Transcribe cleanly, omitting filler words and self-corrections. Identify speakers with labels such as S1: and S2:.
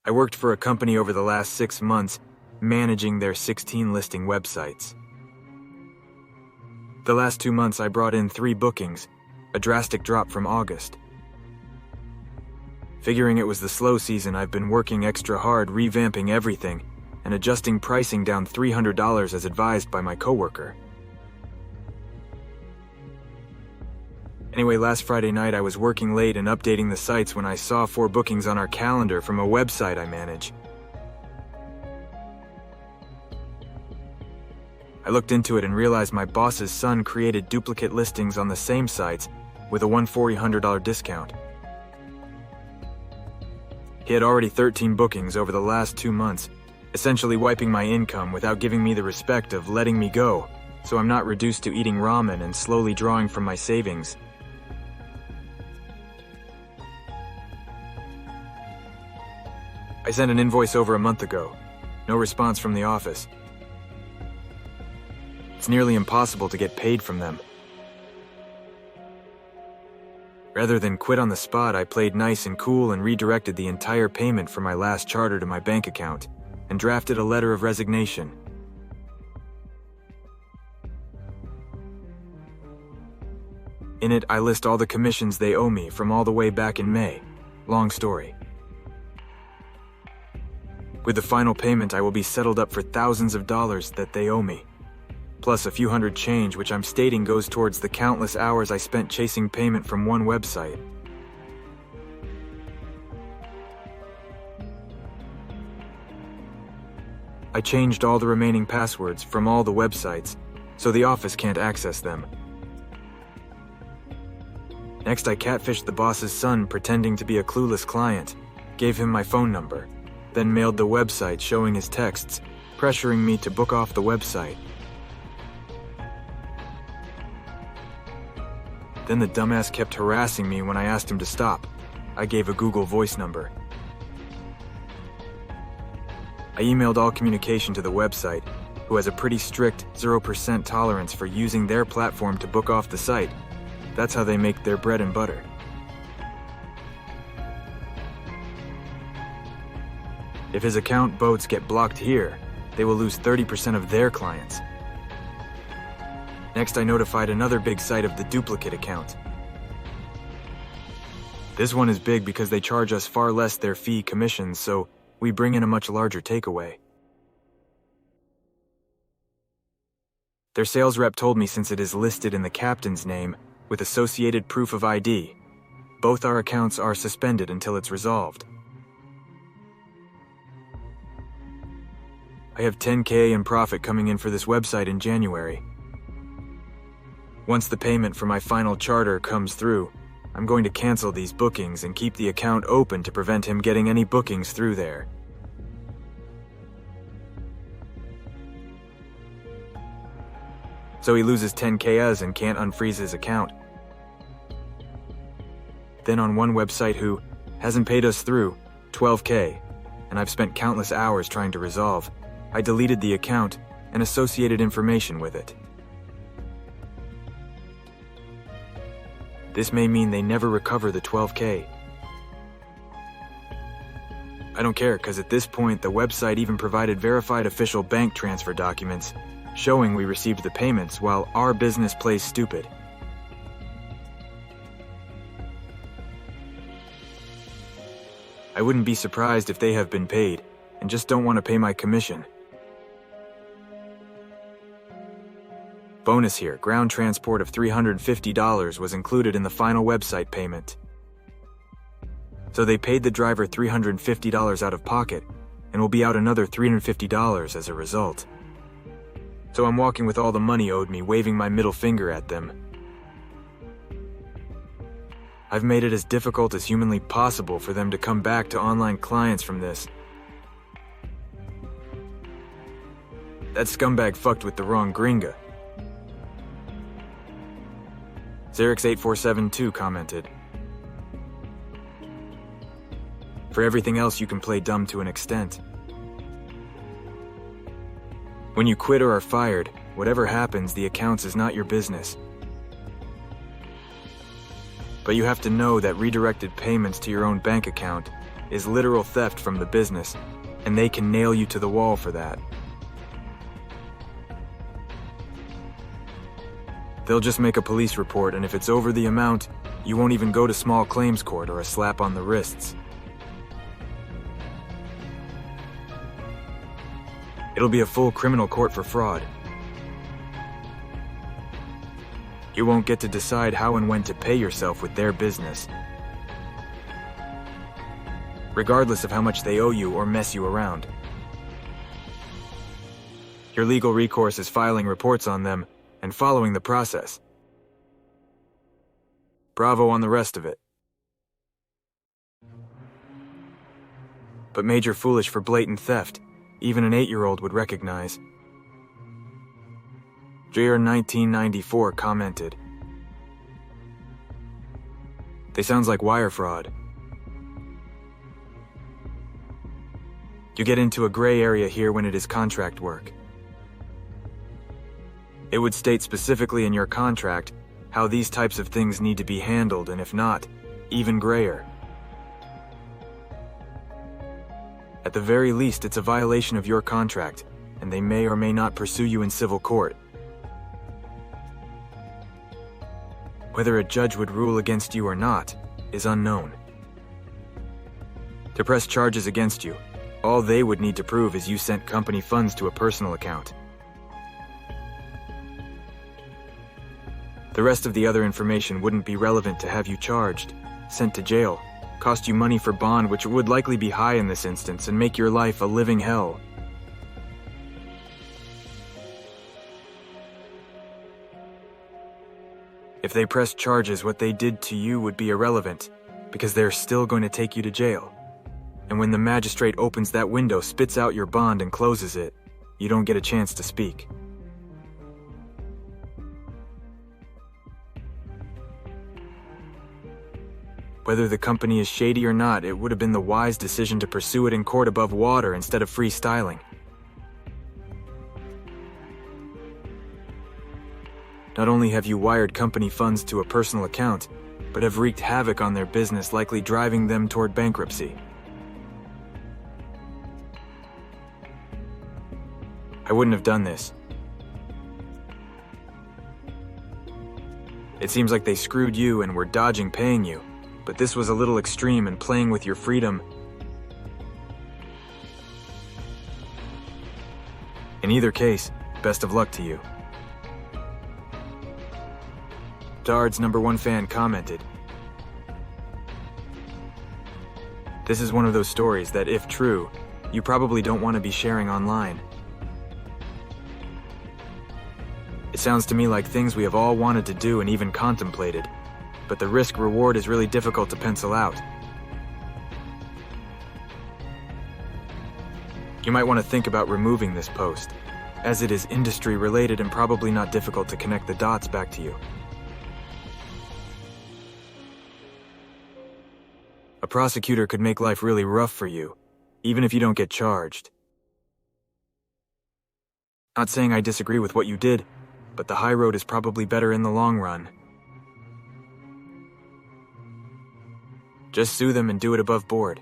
S1: I worked for a company over the last 6 months, managing their 16 listing websites. The last 2 months I brought in 3 bookings, a drastic drop from August. Figuring it was the slow season, I've been working extra hard revamping everything and adjusting pricing down $300 as advised by my coworker. Anyway, last Friday night I was working late and updating the sites when I saw 4 bookings on our calendar from a website I manage. I looked into it and realized my boss's son created duplicate listings on the same sites with a $1,400 discount. He had already 13 bookings over the last 2 months, essentially wiping my income without giving me the respect of letting me go, so I'm not reduced to eating ramen and slowly drawing from my savings. I sent an invoice over a month ago. No response from the office. It's nearly impossible to get paid from them. Rather than quit on the spot, I played nice and cool and redirected the entire payment for my last charter to my bank account and drafted a letter of resignation. In it, I list all the commissions they owe me from all the way back in May. Long story. With the final payment, I will be settled up for thousands of dollars that they owe me, plus a few hundred change, which I'm stating goes towards the countless hours I spent chasing payment from one website. I changed all the remaining passwords from all the websites, so the office can't access them. Next, I catfished the boss's son pretending to be a clueless client, gave him my phone number, then mailed the website showing his texts, pressuring me to book off the website. Then the dumbass kept harassing me when I asked him to stop. I gave a Google Voice number. I emailed all communication to the website, who has a pretty strict 0% tolerance for using their platform to book off the site. That's how they make their bread and butter. If his account boats get blocked here, they will lose 30% of their clients. Next, I notified another big site of the duplicate account. This one is big because they charge us far less their fee commissions, so we bring in a much larger takeaway. Their sales rep told me since it is listed in the captain's name with associated proof of ID, both our accounts are suspended until it's resolved. I have $10K in profit coming in for this website in January. Once the payment for my final charter comes through, I'm going to cancel these bookings and keep the account open to prevent him getting any bookings through there. So he loses 10K and can't unfreeze his account. Then on one website who hasn't paid us through, 12K, and I've spent countless hours trying to resolve, I deleted the account and associated information with it. This may mean they never recover the 12K. I don't care, because at this point the website even provided verified official bank transfer documents showing we received the payments while our business plays stupid. I wouldn't be surprised if they have been paid and just don't want to pay my commission. Bonus here, ground transport of $350 was included in the final website payment. So they paid the driver $350 out of pocket and will be out another $350 as a result. So I'm walking with all the money owed me, waving my middle finger at them. I've made it as difficult as humanly possible for them to come back to online clients from this. That scumbag fucked with the wrong gringa. Xerix8472 commented, "For everything else you can play dumb to an extent. When you quit or are fired, whatever happens, the accounts is not your business. But you have to know that redirected payments to your own bank account is literal theft from the business, and they can nail you to the wall for that. They'll just make a police report, and if it's over the amount, you won't even go to small claims court or a slap on the wrists. It'll be a full criminal court for fraud. You won't get to decide how and when to pay yourself with their business, regardless of how much they owe you or mess you around. Your legal recourse is filing reports on them and following the process. Bravo on the rest of it. But major foolish for blatant theft, even an 8-year-old would recognize. Jr. 1994 commented, "They sounds like wire fraud. You get into a gray area here when it is contract work. It would state specifically in your contract how these types of things need to be handled, and if not, even grayer. At the very least, it's a violation of your contract, and they may or may not pursue you in civil court. Whether a judge would rule against you or not is unknown. To press charges against you, all they would need to prove is you sent company funds to a personal account. The rest of the other information wouldn't be relevant to have you charged, sent to jail, cost you money for bond, which would likely be high in this instance, and make your life a living hell. If they press charges, what they did to you would be irrelevant, because they're still going to take you to jail. And when the magistrate opens that window, spits out your bond, and closes it, you don't get a chance to speak. Whether the company is shady or not, it would have been the wise decision to pursue it in court above water instead of freestyling. Not only have you wired company funds to a personal account, but have wreaked havoc on their business, likely driving them toward bankruptcy. I wouldn't have done this. It seems like they screwed you and were dodging paying you, but this was a little extreme and playing with your freedom. In either case, best of luck to you." Dard's #1 fan commented, "This is one of those stories that, if true, you probably don't want to be sharing online. It sounds to me like things we have all wanted to do and even contemplated, but the risk-reward is really difficult to pencil out. You might want to think about removing this post, as it is industry-related and probably not difficult to connect the dots back to you. A prosecutor could make life really rough for you, even if you don't get charged. Not saying I disagree with what you did, but the high road is probably better in the long run. Just sue them and do it above board.